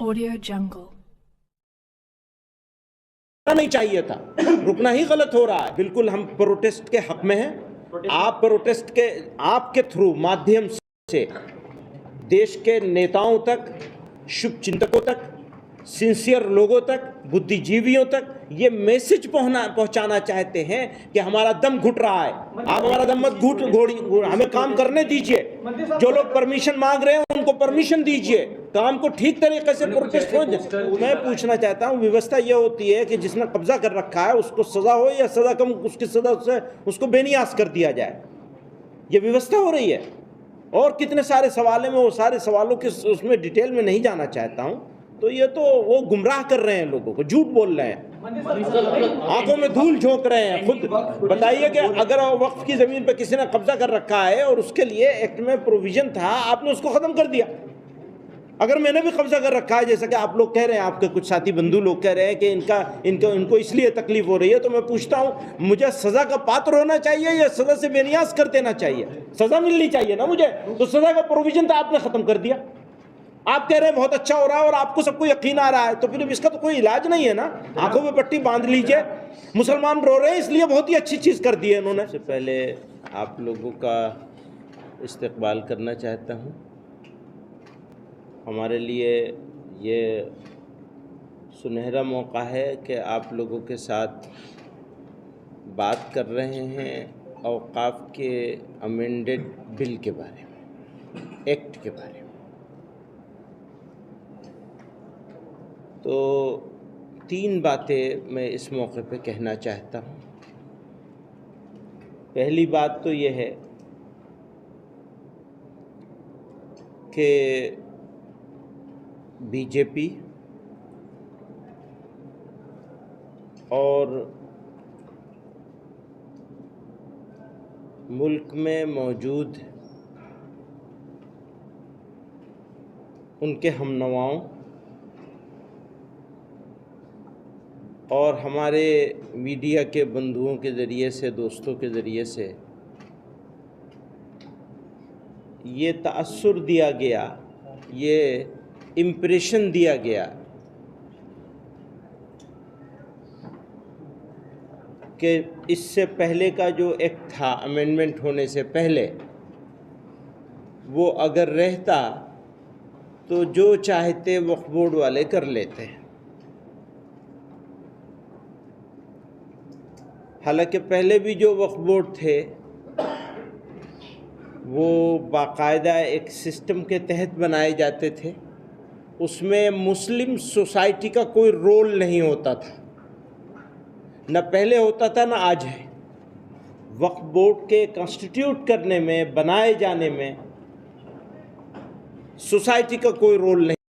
Audio Jungle. नहीं चाहिए था, रुकना ही गलत हो रहा है। बिल्कुल हम प्रोटेस्ट के हक में हैं। आप प्रोटेस्ट के आपके थ्रू माध्यम से देश के नेताओं तक, शुभ चिंतकों तक, सिंसियर लोगों तक, बुद्धिजीवियों तक ये मैसेज पहुंचाना चाहते हैं कि हमारा दम घुट रहा है। आप हमारा दम मत हमें काम करने दीजिए। जो लोग परमिशन मांग रहे हैं उनको परमिशन दीजिए, काम को ठीक तरीके से प्रोटेस्ट हो जाए। मैं पूछना चाहता हूं, व्यवस्था ये होती है कि जिसने कब्जा कर रखा है उसको सजा हो या सजा कम, उसकी सजा से उसको बेनियाज कर दिया जाए। ये व्यवस्था हो रही है। और कितने सारे सवाल हैं, मैं वो सारे सवालों के उसमें डिटेल में नहीं जाना चाहता हूं। तो ये तो वो गुमराह कर रहे हैं, लोगों को झूठ बोल रहे हैं, आंखों में धूल झोंक रहे हैं। खुद बताइए कि अगर वक्फ की जमीन पर किसी ने कब्जा कर रखा है और उसके लिए एक्ट में प्रोविजन था, आपने उसको खत्म कर दिया। अगर मैंने भी कब्जा कर रखा है, जैसा कि आप लोग कह रहे हैं, आपके कुछ साथी बंधु लोग कह रहे हैं कि इनको इसलिए तकलीफ हो रही है, तो मैं पूछता हूं, मुझे सजा का पात्र होना चाहिए या सजा से बेनियाज कर देना चाहिए? सजा मिलनी चाहिए ना मुझे। तो सजा का प्रोविजन तो आपने खत्म कर दिया। आप कह रहे हैं बहुत अच्छा हो रहा है और आपको सबको यकीन आ रहा है, तो फिर इसका तो कोई इलाज नहीं है ना। आंखों में पट्टी बांध लीजिए। मुसलमान रो रहे हैं इसलिए बहुत ही अच्छी चीज़ कर दी है इन्होंने। सबसे पहले आप लोगों का इस्तकबाल करना चाहता हूँ। हमारे लिए ये सुनहरा मौका है कि आप लोगों के साथ बात कर रहे हैं औक़ाफ़ के अमेंडेड बिल के बारे में, एक्ट के बारे में। तो 3 बातें मैं इस मौके पे कहना चाहता हूँ। पहली बात तो ये है कि बीजेपी और मुल्क में मौजूद उनके हमनवाओं और हमारे मीडिया के बंधुओं के ज़रिए से, दोस्तों के ज़रिए से ये तासुर दिया गया, ये इम्प्रेशन दिया गया कि इससे पहले का जो एक्ट था, अमेंडमेंट होने से पहले, वो अगर रहता तो जो चाहते वक्फ बोर्ड वाले कर लेते हैं। हालांकि पहले भी जो वक्फ बोर्ड थे वो बाकायदा एक सिस्टम के तहत बनाए जाते थे, उसमें मुस्लिम सोसाइटी का कोई रोल नहीं होता था, न पहले होता था न आज है। वक्फ बोर्ड के कॉन्स्टिट्यूट करने में, बनाए जाने में सोसाइटी का कोई रोल नहीं।